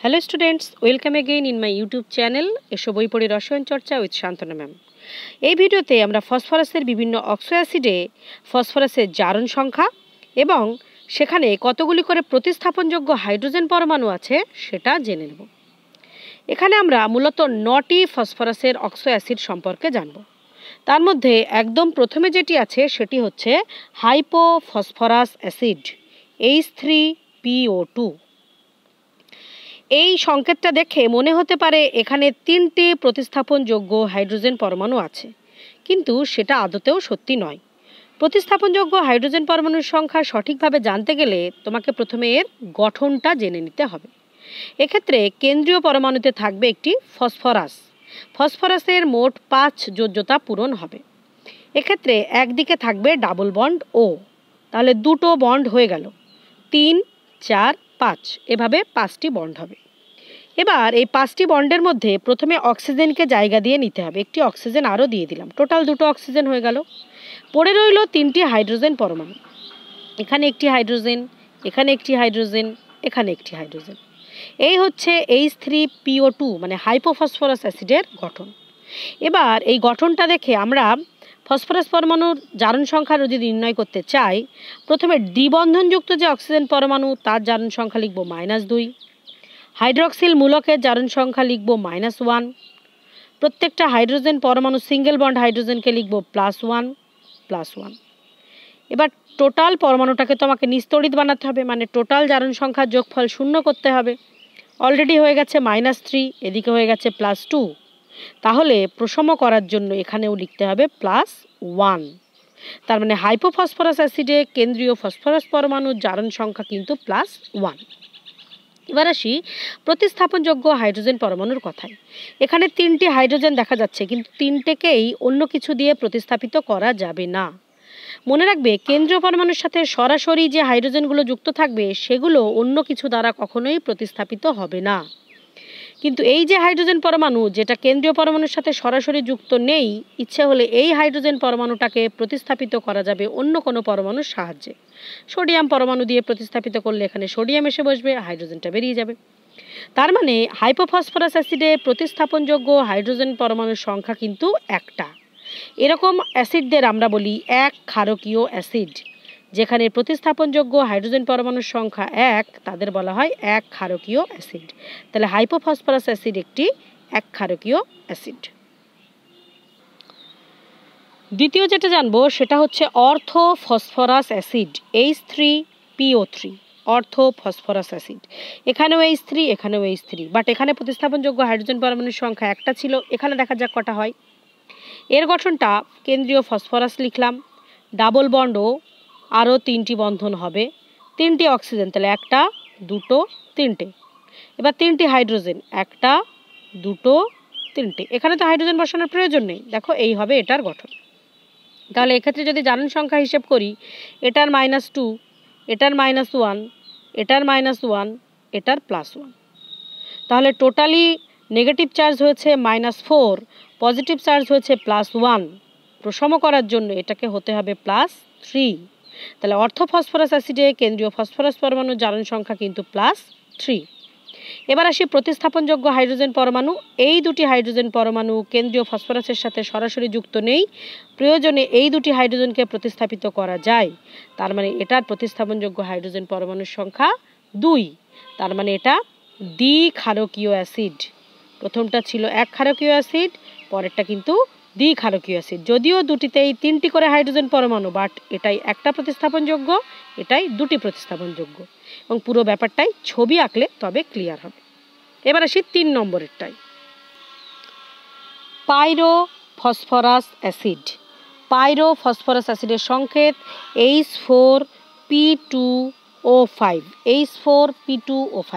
Hello students, welcome again in my YouTube channel এসো বই পড়ি রসায়ন চর্চা উইথ শান্তনা ম্যাম। এই ভিডিওতে আমরা ফসফরাসের বিভিন্ন অক্সো অ্যাসিডে ফসফরাসের জারণ সংখ্যা এবং সেখানে কতগুলি করে প্রতিস্থাপনযোগ্য হাইড্রোজেন পরমাণু আছে সেটা জেনে নেব। এখানে আমরা মূলত 9টি ফসফরাসের অক্সো অ্যাসিড সম্পর্কে জানব। তার মধ্যে একদম প্রথমে যেটি আছে সেটি হচ্ছে হাইপোফসফরাস অ্যাসিড H3PO2। এই সংকেতটা দেখে মনে হতে পারে এখানে 3টি প্রতিস্থাপনযোগ্য হাইড্রোজেন পরমাণু আছে, কিন্তু সেটা আদতেও সত্যি নয়। প্রতিস্থাপনযোগ্য হাইড্রোজেন পরমাণুর সংখ্যা সঠিকভাবে জানতে গেলে তোমাকে প্রথমে এর গঠনটা জেনে নিতে হবে। এক্ষেত্রে কেন্দ্রীয় পরমাণুতে থাকবে একটি ফসফরাস। ফসফরাসের মোট 5 যোজ্যতা পূরণ হবে। এক্ষেত্রে একদিকে থাকবে ডাবল বন্ড ও, তাহলে দুটো বন্ড হয়ে গেল, 3, 4, 5 এভাবে 5টি বন্ড হবে। এবার এই 5টি বন্ডের মধ্যে প্রথমে অক্সিজেনকে জায়গা দিয়ে নিতে হবে। একটি অক্সিজেন আরও দিয়ে দিলাম, টোটাল 2টো অক্সিজেন হয়ে গেল। পড়ে রইল 3টি হাইড্রোজেন পরমাণু। এখানে একটি হাইড্রোজেন, এখানে একটি হাইড্রোজেন, এখানে একটি হাইড্রোজেন। এই হচ্ছে H3PO2 মানে হাইপোফসফরাস অ্যাসিডের গঠন। এবার এই গঠনটা দেখে আমরা ফসফরাস পরমাণুর জারণ সংখ্যা যদি নির্ণয় করতে চাই, প্রথমে দ্বিবন্ধনযুক্ত যে অক্সিজেন পরমাণু তার জারণ সংখ্যা লিখব -2, হাইড্রক্সিল মূলকের জারণ সংখ্যা লিখব -1, প্রত্যেকটা হাইড্রোজেন পরমাণু সিঙ্গেল বন্ড হাইড্রোজেনকে লিখব +1+1। এবার টোটাল পরমাণুটাকে তোমাকে নিস্তড়িত বানাতে হবে, মানে টোটাল জারণ সংখ্যার যোগফল 0 করতে হবে। অলরেডি হয়ে গেছে -3, এদিকে হয়ে গেছে +2, তাহলে প্রসম করার জন্য এখানেও লিখতে হবে +1। তার মানে হাইপোফসফরাস অ্যাসিডে কেন্দ্রীয় ফসফরাস পরমাণুর জারণ সংখ্যা কিন্তু +1। এবার আসি প্রতিস্থাপনযোগ্য হাইড্রোজেন পরমাণুর কথায়। এখানে 3টি হাইড্রোজেন দেখা যাচ্ছে, কিন্তু 3টেকেই অন্য কিছু দিয়ে প্রতিস্থাপিত করা যাবে না। মনে রাখবে, কেন্দ্রীয় পরমাণুর সাথে সরাসরি যে হাইড্রোজেনগুলো যুক্ত থাকবে সেগুলো অন্য কিছু দ্বারা কখনোই প্রতিস্থাপিত হবে না। কিন্তু এই যে হাইড্রোজেন পরমাণু যেটা কেন্দ্রীয় পরমাণুর সাথে সরাসরি যুক্ত নেই, ইচ্ছে হলে এই হাইড্রোজেন পরমাণুটাকে প্রতিস্থাপিত করা যাবে অন্য কোনো পরমাণুর সাহায্যে। সোডিয়াম পরমাণু দিয়ে প্রতিস্থাপিত করলে এখানে সোডিয়াম এসে বসবে, হাইড্রোজেনটা বেরিয়ে যাবে। তার মানে হাইপোফসফরাস অ্যাসিডে প্রতিস্থাপনযোগ্য হাইড্রোজেন পরমাণুর সংখ্যা কিন্তু একটা। এরকম অ্যাসিডদের আমরা বলি এক ক্ষারকীয় অ্যাসিড। যেখানে প্রতিস্থাপনযোগ্য হাইড্রোজেন পরমাণুর সংখ্যা 1, তাদের বলা হয় এক ক্ষারকীয় অ্যাসিড। তাহলে হাইপোফসফরাস অ্যাসিড একটি এক ক্ষারকীয় অ্যাসিড। দ্বিতীয় যেটা জানবো সেটা হচ্ছে অর্থোফসফরাস অ্যাসিড H3PO3। অর্থোফসফরাস অ্যাসিড, এখানেও H3, এখানেও H3, বাট এখানে প্রতিস্থাপনযোগ্য হাইড্রোজেন পরমাণুর সংখ্যা একটা ছিল, এখানে দেখা যাক কটা হয়। এর গঠনটা কেন্দ্রীয় ফসফরাস লিখলাম, ডাবল বন্ড ও, আরও 3টি বন্ধন হবে, 3টি অক্সিজেন, তাহলে 1, 2, 3টে। এবার 3টি হাইড্রোজেন, 1, 2, 3টে। এখানে তো হাইড্রোজেন বসানোর প্রয়োজন নেই, দেখো এই হবে এটার গঠন। তাহলে এক্ষেত্রে যদি জারণ সংখ্যা হিসেব করি, এটার -2, এটার -1, এটার -1, এটার +1, তাহলে টোটালি নেগেটিভ চার্জ হয়েছে -4, পজিটিভ চার্জ হয়েছে +1। প্রসম করার জন্য এটাকে হতে হবে +3। তাহলে অর্থোফসফরাস অ্যাসিডে কেন্দ্রীয় ফসফরাস পরমাণুর জারণ সংখ্যা কিন্তু +3। এবার আসি প্রতিস্থাপনযোগ্য হাইড্রোজেন পরমাণু। এই দুটি হাইড্রোজেন পরমাণু কেন্দ্রীয় ফসফরাসের সাথে সরাসরি যুক্ত নেই, প্রয়োজনে এই দুটি হাইড্রোজেনকে প্রতিস্থাপিত করা যায়। তার মানে এটার প্রতিস্থাপনযোগ্য হাইড্রোজেন পরমাণুর সংখ্যা 2। তার মানে এটা দ্বিক্ষারকীয় অ্যাসিড। প্রথমটা ছিল এক ক্ষারকীয় অ্যাসিড, পরেরটা কিন্তু দ্বিক্ষারকীয় অ্যাসিড। যদিও দুটিতেই 3টি করে হাইড্রোজেন পরমাণু, বাট এটাই একটা প্রতিস্থাপনযোগ্য, এটাই 2টি প্রতিস্থাপনযোগ্য। এবং পুরো ব্যাপারটাই ছবি আঁকলে তবে ক্লিয়ার হবে। এবার আসি 3 নম্বরেরটাই, পাইরোফসফরাস অ্যাসিড। পাইরোফসফরাস অ্যাসিডের সংকেত H4P2O5। H4P2O5।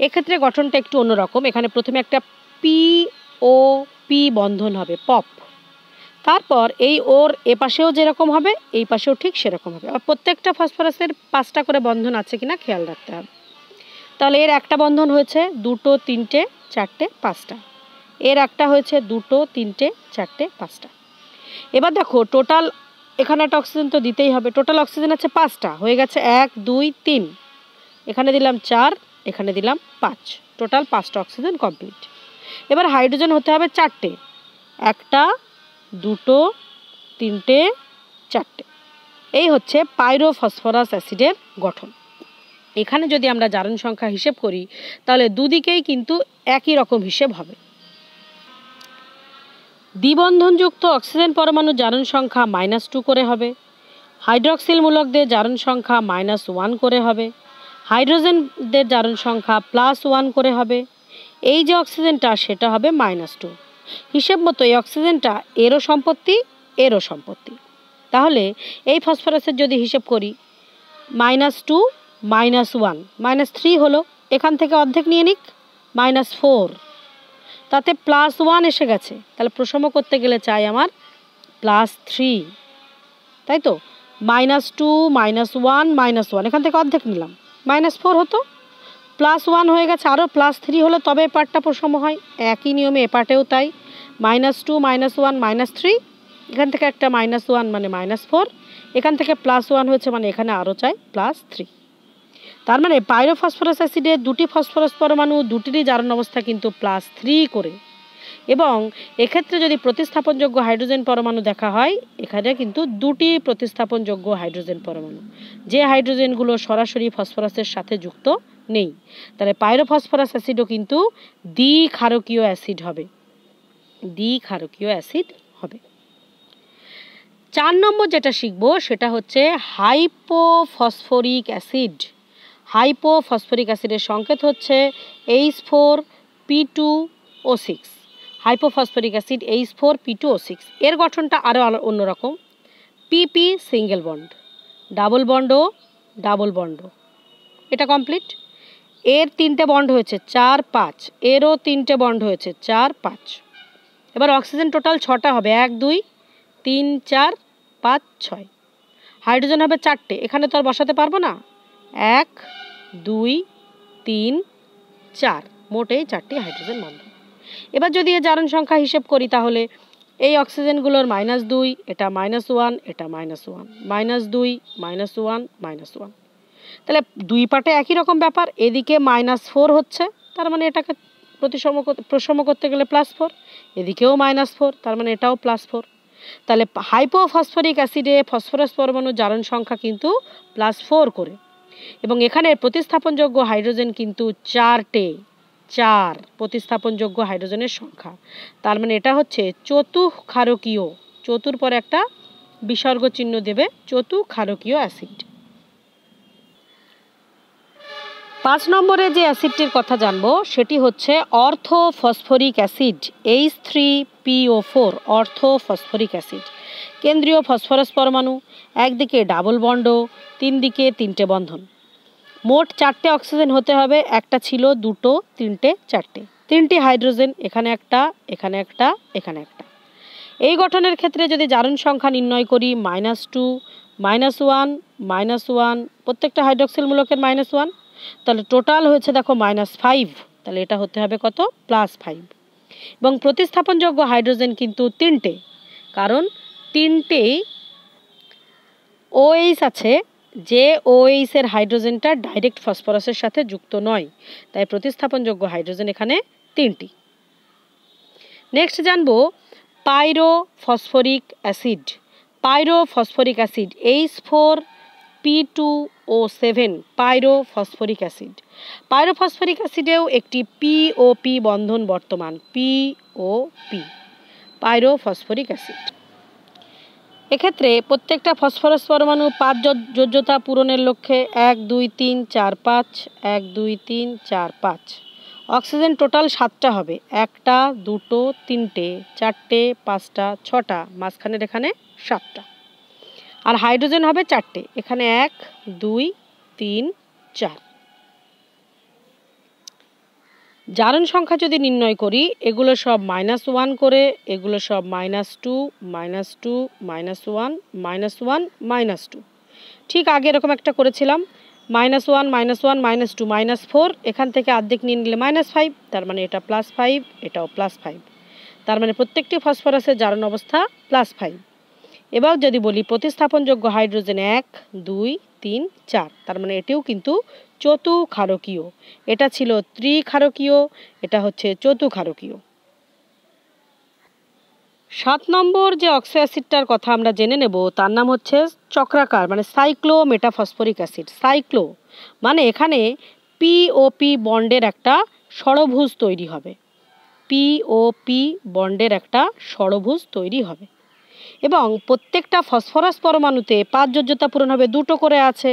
এক্ষেত্রে গঠনটা একটু অন্যরকম। এখানে প্রথমে একটা POP বন্ধন হবে, পপ। তারপর এই ওর এপাশেও যেরকম হবে এই পাশেও ঠিক সেরকম হবে। আর প্রত্যেকটা ফসফরাসের 5টা করে বন্ধন আছে কিনা খেয়াল রাখতে হবে। তাহলে এর একটা বন্ধন হয়েছে 2, 3, 4, 5টা। এর একটা হয়েছে 2, 3, 4, 5টা। এবার দেখো টোটাল এখানে একটা অক্সিজেন তো দিতেই হবে। টোটাল অক্সিজেন আছে 5টা, হয়ে গেছে 1, 2, 3। এখানে দিলাম 4, এখানে দিলাম 5, টোটাল 5টা অক্সিজেন কমপ্লিট। এবার হাইড্রোজেন হতে হবে 4টে, 1টা 2টো 3টে 4টে। এই হচ্ছে পাইরোফসফরাস অ্যাসিডের গঠন। এখানে যদি আমরা জারণ সংখ্যা হিসেব করি তাহলে দুদিকেই কিন্তু একই রকম হিসেব হবে। দ্বিবন্ধনযুক্ত অক্সিজেন পরমাণুর জারণ সংখ্যা -2 করে হবে, হাইড্রক্সিল মূলকদের জারণ সংখ্যা -1 করে হবে, হাইড্রোজেনদের জারণ সংখ্যা +1 করে হবে। এই যে অক্সিজেনটা সেটা হবে -2। হিসেব মতো এই অক্সিজেনটা এরও সম্পত্তি, এরও সম্পত্তি। তাহলে এই ফসফরাসের যদি হিসেব করি -2 -1 -3 হলো, এখান থেকে অর্ধেক নিয়ে নিক -4, তাতে +1 এসে গেছে। তাহলে প্রসম করতে গেলে চাই আমার +3, তাই তো? -2 -1 -1 এখান থেকে অর্ধেক নিলাম, -4 হতো, +1 হয়ে গেছে, আরও +3 হলো, তবে এ পার্টটা প্রসম হয়। একই নিয়মে এ পার্টেও তাই, -2 -1 -3, এখান থেকে একটা -1 মানে -4, এখান থেকে +1 হয়েছে মানে এখানে আরও চাই +3। তার মানে পাইরোফসফরাস অ্যাসিডে দুটি ফসফরাস পরমাণু দুটিরই জারণ অবস্থা কিন্তু +3 করে। এবং এক্ষেত্রে যদি প্রতিস্থাপনযোগ্য হাইড্রোজেন পরমাণু দেখা হয়, এখানে কিন্তু দুটি প্রতিস্থাপনযোগ্য হাইড্রোজেন পরমাণু, যে হাইড্রোজেনগুলো সরাসরি ফসফরাসের সাথে যুক্ত নেই। তাহলে পাইরোফসফরাস অ্যাসিডও কিন্তু দ্বিক্ষারকীয় অ্যাসিড হবে, দ্বিক্ষারকীয় অ্যাসিড হবে। 4 নম্বর যেটা শিখবো সেটা হচ্ছে হাইপোফসফরিক অ্যাসিড। হাইপোফসফরিক অ্যাসিডের সংকেত হচ্ছে H4P2O6। হাইপোফসফরিক অ্যাসিড H4P2O6, এর গঠনটা আরও অন্যরকম। PP single bond, double bond ও ডাবল বন্ড, এটা কমপ্লিট। এর 3টে বন্ড হয়েছে 4 5, এরও 3টে বন্ড হয়েছে 4 5। এবার অক্সিজেন টোটাল 6টা হবে, 1 2 3 4 5 6। হাইড্রোজেন হবে 4টে, এখানে তো আর বসাতে পারবো না, 1 2 3 4, মোটেই 4টি হাইড্রোজেন বন্ধন। এবার যদি এর জারণ সংখ্যা হিসেব করি তাহলে এই অক্সিজেনগুলোর -2, এটা -1, এটা -1, -2 -1 -1, তাহলে দুই পাটে একই রকম ব্যাপার। এদিকে -4 হচ্ছে, তার মানে এটাকে প্রসম করতে গেলে +4, এদিকেও -4, তার মানে এটাও +4। তাহলে হাইপোফসফরিক অ্যাসিডে ফসফরাস পরমাণুর জারণ সংখ্যা কিন্তু +4 করে। এবং এখানে প্রতিস্থাপনযোগ্য হাইড্রোজেন কিন্তু 4টে, 4 প্রতিস্থাপনযোগ্য হাইড্রোজেনের সংখ্যা। তার মানে এটা হচ্ছে চতুক্ষারকীয়, চতুর পরে একটা বিসর্গ চিহ্ন দেবে, চতুক্ষারকীয় অ্যাসিড। 5 নম্বরে যে অ্যাসিডটির কথা জানবো সেটি হচ্ছে অর্থোফসফরিক অ্যাসিড, H3PO4, অর্থোফসফরিক অ্যাসিড। কেন্দ্রীয় ফসফরাস পরমাণু, একদিকে ডাবল বন্ড, 3 দিকে 3টে বন্ধন। মোট 4টে অক্সিজেন হতে হবে, একটা ছিল 2টো 3টে 4টে, 3টি হাইড্রোজেন, এখানে একটা এখানে একটা এখানে একটা। এই গঠনের ক্ষেত্রে যদি জারণ সংখ্যা নির্ণয় করি -2 -1 -1, প্রত্যেকটা হাইড্রক্সিল মূলকের -1, তাহলে টোটাল হয়েছে দেখো -5, তাহলে এটা হতে হবে কত +5। এবং প্রতিস্থাপনযোগ্য হাইড্রোজেন কিন্তু 3টে, কারণ 3টেই OH আছে, যে OH এর হাইড্রোজেনটা ডাইরেক্ট ফসফরাসের সাথে যুক্ত নয়, তাই প্রতিস্থাপনযোগ্য হাইড্রোজেন এখানে 3টি। নেক্সট জানবো pyrophosphoric acid. Pyrophosphoric acid H4P2O7, pyrophosphoric acid. Pyrophosphoric অ্যাসিডেও একটি POP বন্ধন বর্তমান, POP, পাইরোফসফরিক অ্যাসিড। এক্ষেত্রে প্রত্যেকটা ফসফরাস পরমাণু 5 যোজ্যতা পূরণের লক্ষ্যে 1 2 3 4 5, 1 2 3 4 5। অক্সিজেন টোটাল 7টা হবে, 1টা 2টো 3টে 4টে 5টা 6টা, মাঝখানের এখানে 7টা। আর হাইড্রোজেন হবে 4টে, এখানে 1 2 3 4। জারণ সংখ্যা যদি নির্ণয় করি, এগুলো সব -1 করে, এগুলো সব -2 -2 -1 -1 -2, ঠিক আগে এরকম একটা করেছিলাম, -1 -1 -2 -4, এখান থেকে অর্ধেক নিয়ে নিলে -5, তার মানে এটা +5, এটাও +5, তার মানে প্রত্যেকটি ফসফরাসের জারণ অবস্থা +5। এবার যদি বলি প্রতিস্থাপনযোগ্য হাইড্রোজেন 1 2 3 4, তার মানে এটিও কিন্তু চতুক্ষারকীয়, এটা ছিল ত্রিক্ষারকীয়, এটা হচ্ছে চতুক্ষারকীয়। 7 নম্বর যে অক্সো অ্যাসিডটার কথা আমরা জেনে নেব তার নাম হচ্ছে চক্রাকার মানে সাইক্লোমেটাফসফরিক অ্যাসিড। সাইক্লো মানে এখানে পিওপি বন্ডের একটা ষড়ভুজ তৈরি হবে, পিওপি বন্ডের একটা ষড়ভুজ তৈরি হবে এবং প্রত্যেকটা ফসফরাস পরমাণুতে 5 যোজ্যতা পূরণ হবে, 2টো করে আছে,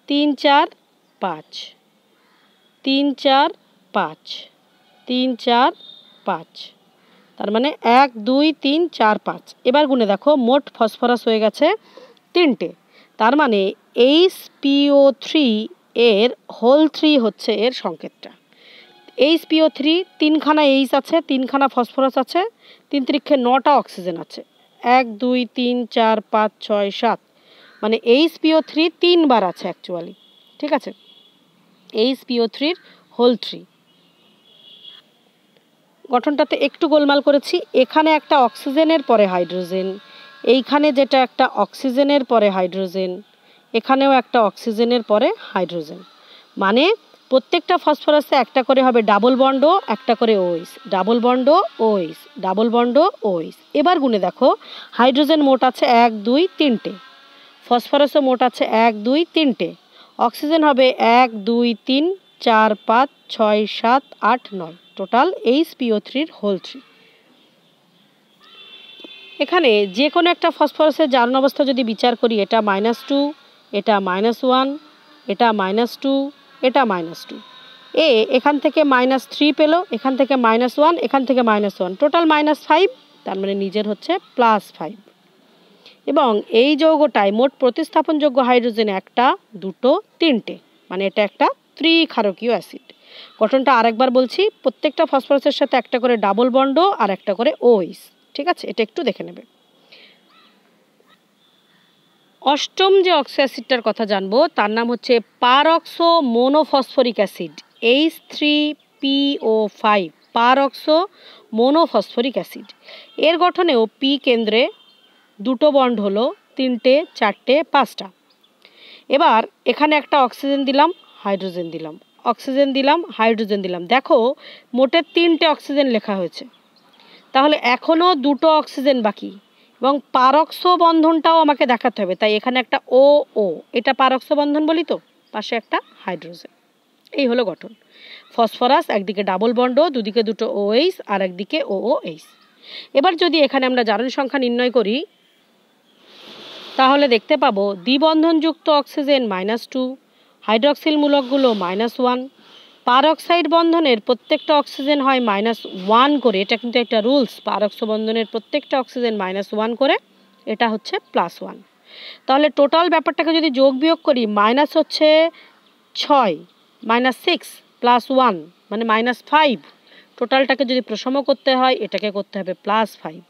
3 4 5, 3 4 5, 3 4 5, তার মানে 1 2 3 4 5। এবার গুনে দেখো মোট ফসফরাস হয়ে গেছে 3টে, তার মানে HPO3 এর হোল 3 হচ্ছে এর সংকেতটা। HPO3 3খানা H আছে, 3খানা ফসফরাস আছে, 3 ত্রিক্ষে 9টা অক্সিজেন আছে, 1 2 3 4 5 6 7, মানে HPO3 3বার আছে অ্যাকচুয়ালি, ঠিক আছে, HPO3 হোল 3। গঠনটাতে একটু গোলমাল করেছি, এখানে একটা অক্সিজেনের পরে হাইড্রোজেন, এইখানে যেটা একটা অক্সিজেনের পরে হাইড্রোজেন, এখানেও একটা অক্সিজেনের পরে হাইড্রোজেন, মানে প্রত্যেকটা ফসফরাসে একটা করে হবে ডাবল বন্ড, একটা করে OH, double bond OH, double bond OH। এবার গুনে দেখো হাইড্রোজেন মোট আছে 1 2 3টে, ফসফরাসও মোট আছে 1 2 3টে, অক্সিজেন হবে 1 2 3 4 5 6 7 8 9, টোটাল HPO3 হোল 3। এখানে যে কোনো একটা ফসফরাসের জারণ অবস্থা যদি বিচার করি, এটা -2, এটা -1, এটা -2, এটা -2, এখান থেকে -3 পেল, এখান থেকে -1, এখান থেকে -1, টোটাল -5, তার মানে নিজের হচ্ছে +5। এবং এই যৌগটায় মোট প্রতিস্থাপনযোগ্য হাইড্রোজেন 1টা 2টো 3টে, মানে এটা একটা ত্রিক্ষারকীয় অ্যাসিড। গঠনটা আরেকবার বলছি, প্রত্যেকটা ফসফরাসের সাথে একটা করে ডাবল বন্ড আর একটা করে OH, ঠিক আছে, এটা একটু দেখে নেবে। 8ম যে অক্সো অ্যাসিডটার কথা জানবো তার নাম হচ্ছে পারঅক্সো মোনোফসফরিক অ্যাসিড, H3PO5, পারঅক্সো মোনোফসফরিক অ্যাসিড। এর গঠনেও পি কেন্দ্রে 2টো বন্ড হলো, 3টে 4টে 5টা। এবার এখানে একটা অক্সিজেন দিলাম, হাইড্রোজেন দিলাম, অক্সিজেন দিলাম, হাইড্রোজেন দিলাম, দেখো মোটে 3টে অক্সিজেন লেখা হয়েছে, তাহলে এখনও 2টো অক্সিজেন বাকি এবং পারঅক্সো বন্ধনটাও আমাকে দেখাতে হবে, তাই এখানে একটা OO, এটা পারঅক্সো বন্ধন বলি তো, পাশে একটা হাইড্রোজেন। এই হলো গঠন। ফসফরাস একদিকে ডাবল বন্ড, দুদিকে 2টো OH আর একদিকে OOH। এবার যদি এখানে আমরা জারণ সংখ্যা নির্ণয় করি তাহলে দেখতে পাবো দ্বিবন্ধনযুক্ত অক্সিজেন -2, হাইড্রক্সিল মূলকগুলো -1, পারঅক্সাইড বন্ধনের প্রত্যেকটা অক্সিজেন হয় -1 করে, এটা কিন্তু একটা রুলস, পারঅক্সো বন্ধনের প্রত্যেকটা অক্সিজেন -1 করে, এটা হচ্ছে +1। তাহলে টোটাল ব্যাপারটাকে যদি যোগ বিয়োগ করি, মাইনাস হচ্ছে 6, -6 +1 মানে -5, টোটালটাকে যদি প্রসম করতে হয় এটাকে করতে হবে +5,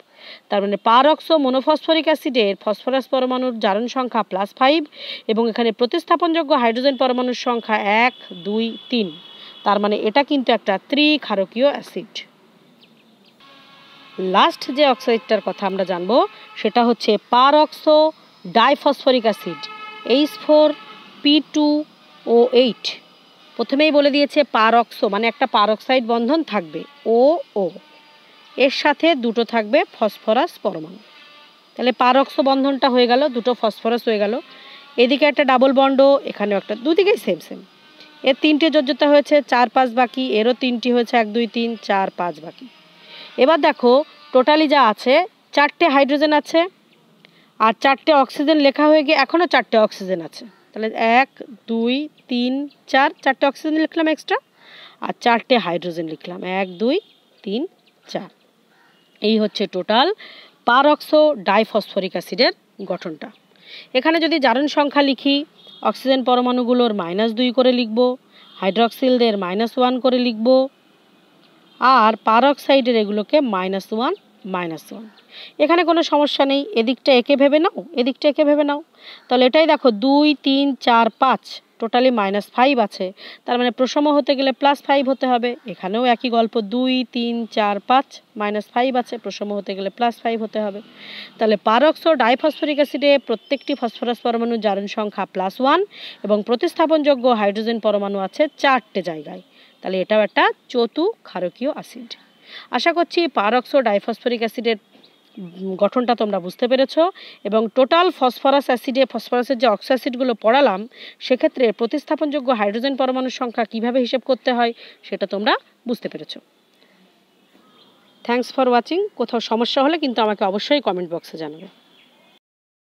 তার মানে পারঅক্সো মোনোফসফরিক অ্যাসিডের ফসফরাস পরমাণুর জারণ সংখ্যা +5 এবং এখানে প্রতিস্থাপনযোগ্য হাইড্রোজেন পরমাণুর সংখ্যা 1 2 3, তার মানে এটা কিন্তু একটা ত্রিক্ষারকীয় অ্যাসিড। লাস্ট যে অক্সাইডটার কথা আমরা জানবো সেটা হচ্ছে পারঅক্সো ডাইফসফরিক অ্যাসিড, H4P2O8। প্রথমেই বলে দিয়েছে পারঅক্সো মানে একটা পারঅক্সাইড বন্ধন থাকবে OO, এর সাথে 2টো থাকবে ফসফরাস পরমাণু, তাহলে পারঅক্সো বন্ধনটা হয়ে গেল, 2টো ফসফরাস হয়ে গেল, এদিকে একটা ডাবল বন্ড, এখানেও একটা, দুদিকেই সেম সেম। এর 3টে যোজ্যতা হয়েছে, 4 5 বাকি, এরও 3টি হয়েছে, 1 2 3 4 5 বাকি। এবার দেখো টোটালি যা আছে 4টে হাইড্রোজেন আছে আর 4টে অক্সিজেন লেখা হয়ে গিয়ে এখনও 4টে অক্সিজেন আছে, তাহলে 1 2 3 4, 4টে অক্সিজেন লিখলাম এক্সট্রা আর 4টে হাইড্রোজেন লিখলাম, 1 2 3 4। এই হচ্ছে টোটাল পারঅক্সো ডাইফসফরিক অ্যাসিডের গঠনটা। এখানে যদি জারণ সংখ্যা লিখি, অক্সিজেন পরমাণুগুলোর -2 করে লিখব, হাইড্রক্সিলদের -1 করে লিখব, আর পারঅক্সাইডের এগুলোকে -1 -1। এখানে কোনো সমস্যা নেই, এদিকটা একে ভেবে নাও, এদিকটা একে ভেবে নাও, তাহলে এটাই দেখো 2 3 4 5, টোটালি -5 আছে, তার মানে প্রসম হতে গেলে +5 হতে হবে। এখানেও একই গল্প, 2 3 4 5, -5 আছে, প্রসম হতে গেলে +5 হতে হবে। তাহলে পারঅক্সো ডাইফসফরিক অ্যাসিডে প্রত্যেকটি ফসফরাস পরমাণুর জারণ সংখ্যা +1 এবং প্রতিস্থাপনযোগ্য হাইড্রোজেন পরমাণু আছে 4টে জায়গায়। তাহলে এটাও একটা চতু ক্ষারকীয় অ্যাসিড। আশা করছি পারঅক্সো ডাইফসফরিক অ্যাসিডের গঠনটা তোমরা বুঝতে পেরেছো এবং টোটাল ফসফরাস অ্যাসিডে ফসফরাসের যে অক্সো অ্যাসিডগুলো পড়ালাম সেক্ষেত্রে প্রতিস্থাপনযোগ্য হাইড্রোজেন পরমাণুর সংখ্যা কিভাবে হিসেব করতে হয় সেটা তোমরা বুঝতে পেরেছো। Thanks for watching. কোথাও সমস্যা হলে কিন্তু আমাকে অবশ্যই কমেন্ট বক্সে জানাবে।